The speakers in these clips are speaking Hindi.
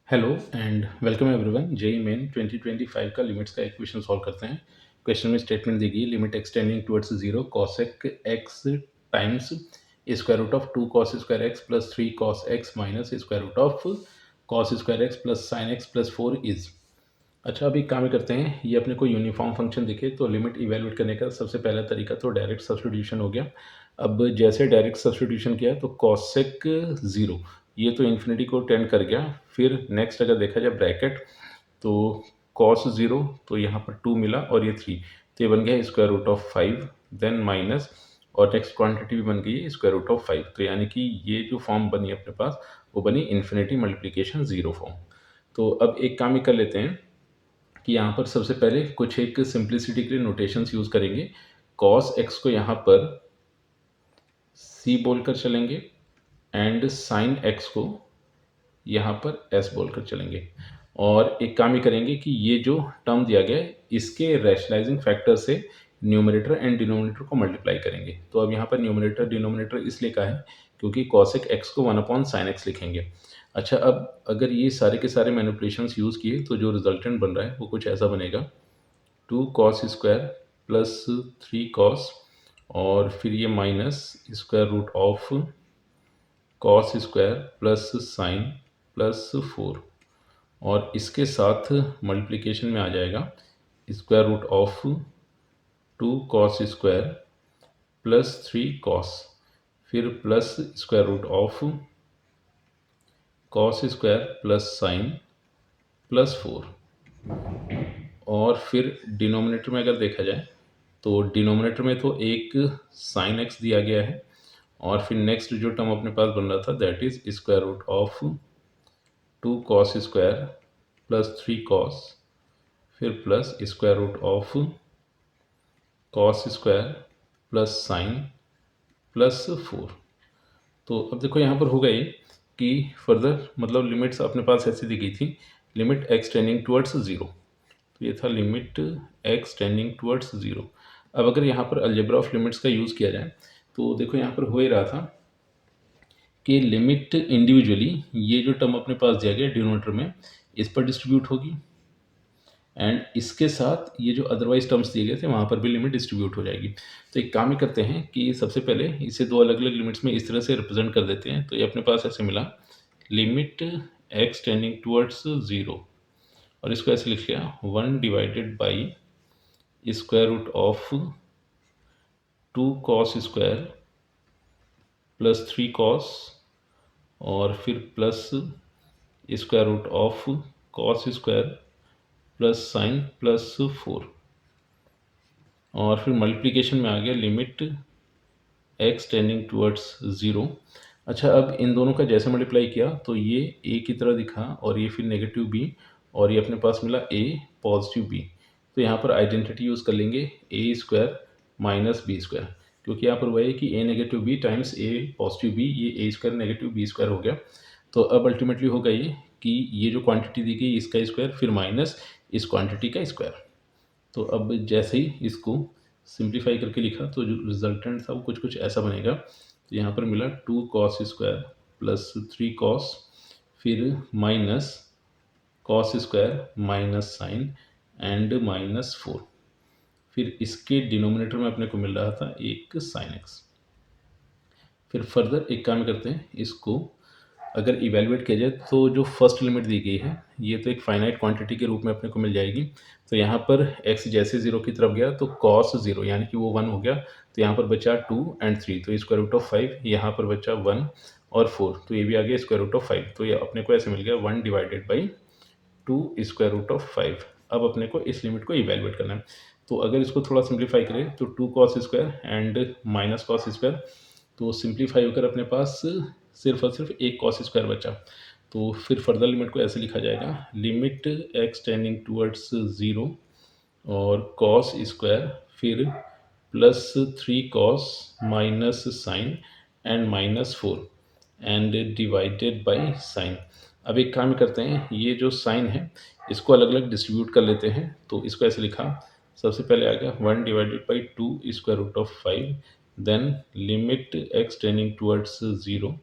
Hello and welcome everyone. JEE main 2025 का लिमिट्स का इक्वेशन सॉल्व करते हैं। क्वेश्चन में स्टेटमेंट दी गई limit x tending towards zero cosec x times square root of 2 cos square x plus 3 cos x minus square root of cos square x plus sine x plus 4 is. अच्छा, अभी काम करते हैं। ये अपने को यूनिफॉर्म फंक्शन दिखे तो लिमिट इवेलुएट करने का सबसे पहला तरीका तो डायरेक्ट सब्स्टिट्यूशन हो गया। अब जैसे डायरेक्ट सब्स्टिट्यूशन किया तो कॉसेक ज़ीरो ये तो इन्फिनिटी को टेंड कर गया। फिर नेक्स्ट अगर देखा जाए ब्रैकेट तो कॉस ज़ीरो तो यहाँ पर 2 मिला और ये 3 तो ये बन गया square root of 5 then minus और नेक्स्ट क्वांटिटी भी बन गई है स्क्वायर रूट ऑफ 5। तो यानी कि ये जो फॉर्म बनी अपने पास वो बनी इन्फिनिटी मल्टीप्लिकेशन ज़ीरो फॉर्म। तो अब एक काम ही कर लेते हैं कि यहाँ पर सबसे पहले कुछ एक सिंप्लिसिटी के लिए नोटेशंस यूज़ करेंगे। कॉस एक्स को यहाँ पर सी बोलकर चलेंगे एंड साइन एक्स को यहाँ पर एस बोलकर चलेंगे। और एक काम ही करेंगे कि ये जो टर्म दिया गया है इसके रैशनलाइजिंग फैक्टर से न्यूमरेटर एंड डिनोमिनेटर को मल्टीप्लाई करेंगे। तो अब यहाँ पर न्यूमरेटर डिनोमिनेटर इसलिए का है क्योंकि कॉसेक एक्स को 1/sin x लिखेंगे। अच्छा, अब अगर ये सारे के सारे मैनिपुलेशंस यूज़ किए तो जो रिजल्टेंट बन रहा है वो कुछ ऐसा बनेगा 2 कॉस स्क्वायर प्लस 3 कॉस और फिर ये minus square root of cos square plus sine plus 4 और इसके साथ मल्टीप्लिकेशन में आ जाएगा square root of 2 cos square plus 3 cos फिर plus square root of cos square plus sine plus 4 और फिर डिनोमिनेटर में अगर देखा जाए तो डिनोमिनेटर में तो एक साइन एक्स दिया गया है और फिर नेक्स्ट जो टर्म अपने पास बन रहा था that is square root of 2 cos square plus 3 cos फिर plus square root of cos square plus sine plus 4। तो अब देखो यहाँ पर होगा ये कि फर्दर मतलब लिमिट्स अपने पास ऐसी दी गई थी limit x tending towards zero. तो ये था limit x tending towards zero. अब अगर यहाँ पर अलजेब्रा ऑफ लिमिट्स का यूज़ किया जाए तो देखो यहाँ पर हो ही रहा था कि लिमिट इंडिविजुअली ये जो टर्म अपने पास दिया गया डिनोमिनेटर में इस पर डिस्ट्रीब्यूट होगी एंड इसके साथ ये जो अदरवाइज टर्म्स दिए गए थे वहाँ पर भी लिमिट डिस्ट्रीब्यूट हो जाएगी। तो एक काम ही करते हैं कि सबसे पहले इसे दो अलग अलग लिमिट्स में इस तरह से रिप्रेजेंट कर देते हैं। तो ये अपने पास ऐसे मिला limit x tending towards zero और इसको ऐसे लिख लिया 1 divided by square root of 2 cos square plus 3 cos और फिर plus square root of cos square plus sine plus 4 और फिर मल्टीप्लिकेशन में आ गया limit x tending towards zero. अच्छा, अब इन दोनों का जैसे मल्टीप्लाई किया तो ये ए की तरह दिखा और ये फिर नेगेटिव बी और ये अपने पास मिला ए पॉजिटिव बी। तो यहाँ पर आइडेंटिटी यूज़ कर लेंगे ए स्क्वायर माइनस बी स्क्वायर क्योंकि यहाँ पर वह है कि ए नेगेटिव बी टाइम्स ए पॉजिटिव बी ये ए स्क्वायर नेगेटिव बी स्क्वायर हो गया। तो अब अल्टीमेटली होगा ये कि ये जो क्वांटिटी दी गई इसका स्क्वायर फिर माइनस इस क्वांटिटी का स्क्वायर। तो अब जैसे ही इसको सिंप्लीफाई करके लिखा तो जो रिजल्टेंट था वो कुछ कुछ ऐसा बनेगा। तो यहाँ पर मिला 2 कॉस स्क्वायर प्लस 3 कॉस फिर minus cos square minus sine and minus 4 फिर इसके डिनोमिनेटर में अपने को मिल रहा था एक साइन एक्स। फिर फर्दर एक काम करते हैं, इसको अगर इवेलुएट किया जाए तो जो फर्स्ट लिमिट दी गई है ये तो एक फाइनाइट क्वांटिटी के रूप में अपने को मिल जाएगी। तो यहाँ पर x जैसे ज़ीरो की तरफ गया तो कॉस ज़ीरो यानी कि वो 1 हो गया। तो यहाँ पर बचा 2 एंड 3 तो स्क्वायर रूट ऑफ 5, यहाँ पर बचा 1 और 4 तो ये भी आ गया स्क्वायर रूट ऑफ 5। तो ये अपने को ऐसे मिल गया 1 divided by 2 square root of 5। अब अपने को इस लिमिट को इवेलुएट करना है। तो अगर इसको थोड़ा सिंप्लीफाई करें तो 2 cos square and minus cos square तो सिंप्लीफाई होकर अपने पास सिर्फ और सिर्फ एक कॉस स्क्वायर बचा। तो फिर फर्दर लिमिट को ऐसे लिखा जाएगा limit x tending towards zero और कॉस स्क्वायर फिर plus 3 cos minus sine and minus 4 and divided by sine. अब एक काम करते हैं, ये जो साइन है इसको अलग अलग डिस्ट्रीब्यूट कर लेते हैं। तो इसको ऐसे लिखा, सबसे पहले आ गया 1 divided by 2 square root of 5 then limit x tending towards zero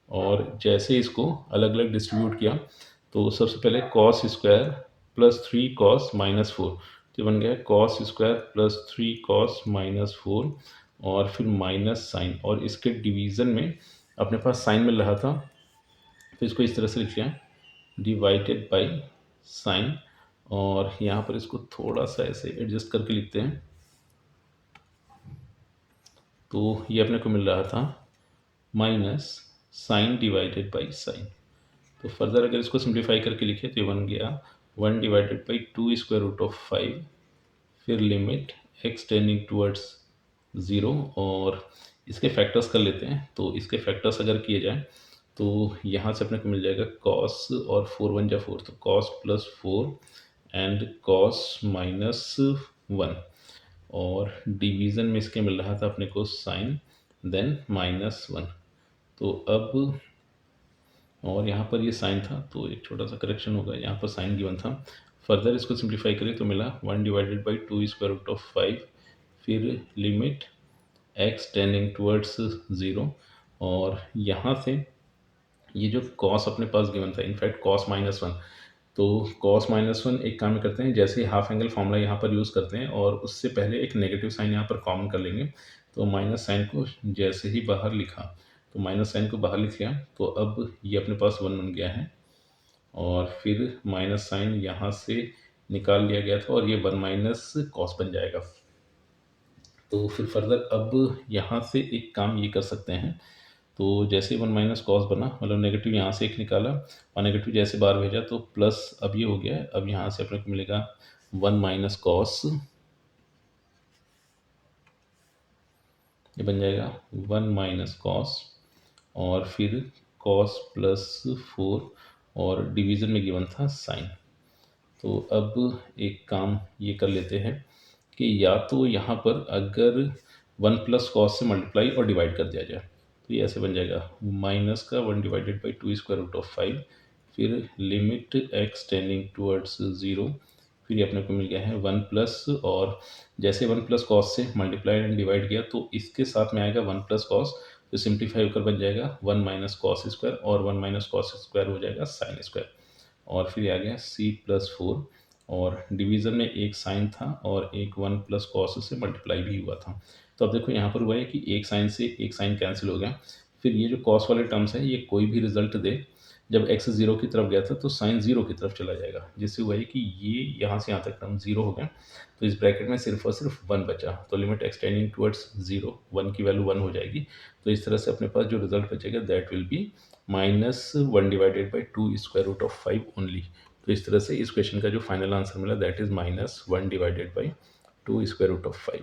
और जैसे इसको अलग अलग डिस्ट्रीब्यूट किया तो सबसे पहले cos square plus 3 cos minus 4, तो ये बन गया cos square plus 3 cos minus 4 और फिर माइनस साइन, और इसके डिवीज़न में अपने पास साइन मिल रहा था, तो इसको इस तरह से लिख लिया डिवाइडेड बाई साइन, और यहाँ पर इसको थोड़ा सा ऐसे एडजस्ट करके लिखते हैं। तो ये अपने को मिल रहा था minus sine divided by sine. तो फर्दर अगर इसको सिंप्लीफाई करके लिखे तो ये बन गया 1 divided by 2 square root of 5, फिर लिमिट x टेंडिंग टूवर्ड्स 0, और इसके फैक्टर्स कर लेते हैं। तो इसके फैक्टर्स अगर किए जाए तो यहाँ से अपने को मिल जाएगा कॉस, और 4 1 जा 4, तो cos plus 4 and cos minus 1, और डिवीज़न में इसके मिल रहा था अपने को साइन देन माइनस 1। तो अब, और यहाँ पर ये साइन था तो एक छोटा सा करेक्शन होगा, यहाँ पर साइन गिवन था। फर्दर इसको सिंप्लीफाई करें तो मिला 1 divided by 2 square root of 5, फिर लिमिट x टेंडिंग टूवर्ड्स 0, और यहाँ से ये जो कॉस अपने पास गिवन था, इनफैक्ट कॉस माइनस 1, तो कॉस माइनस 1 एक काम करते हैं, जैसे ही हाफ एंगल फॉर्मूला यहाँ पर यूज़ करते हैं और उससे पहले एक नेगेटिव साइन यहाँ पर कॉमन कर लेंगे। तो माइनस साइन को जैसे ही बाहर लिखा, तो माइनस साइन को बाहर लिख लिया, तो अब ये अपने पास 1 बन गया है, और फिर माइनस साइन यहाँ से निकाल लिया गया था, और ये 1 माइनस कॉस बन जाएगा। तो फिर फर्दर अब यहाँ से एक काम ये कर सकते हैं, तो जैसे 1 माइनस कॉस बना, मतलब नेगेटिव यहाँ से एक निकाला और नेगेटिव जैसे बाहर भेजा तो प्लस अब ये हो गया है। अब यहाँ से अपने को मिलेगा 1 माइनस कॉस, ये बन जाएगा 1 माइनस कॉस, और फिर कॉस प्लस 4, और डिवीज़न में गिवन था साइन। तो अब एक काम ये कर लेते हैं कि या तो यहाँ पर अगर 1 प्लस कॉस से मल्टीप्लाई और डिवाइड कर दिया जाए, तो ये ऐसे बन जाएगा माइनस का 1 divided by 2 square root of 5, फिर लिमिट x टेंडिंग टूवर्ड्स 0, फिर ये अपने को मिल गया है 1 प्लस, और जैसे 1 प्लस कॉस से मल्टीप्लाई एंड डिवाइड किया तो इसके साथ में आएगा 1 प्लस कॉस, तो सिंप्लीफाई होकर बन जाएगा 1 माइनस कॉस स्क्वायर, और 1 माइनस कॉस स्क्वायर हो जाएगा साइन स्क्वायर, और फिर आ गया c प्लस 4, और डिवीज़न में एक साइन था और एक 1 प्लस कॉस से मल्टीप्लाई भी हुआ था। तो अब देखो यहाँ पर हुआ है कि एक साइन से एक साइन कैंसिल हो गया, फिर ये जो कॉस वाले टर्म्स है ये कोई भी रिजल्ट दे, जब x 0 की तरफ गया था तो साइन 0 की तरफ चला जाएगा, जिससे हुआ है कि ये यहाँ से यहाँ तक टर्म 0 हो गया, तो इस ब्रैकेट में सिर्फ और सिर्फ 1 बचा, तो लिमिट एक्सटेंडिंग टुवर्ड्स 0, 1 की वैल्यू 1 हो जाएगी। तो इस तरह से अपने पास जो रिजल्ट बचेगा that will be minus 1 divided by 2 square root of 5 only. तो इस तरह से इस क्वेश्चन का जो फाइनल आंसर मिला that is minus 1 divided by 2 square root of 5।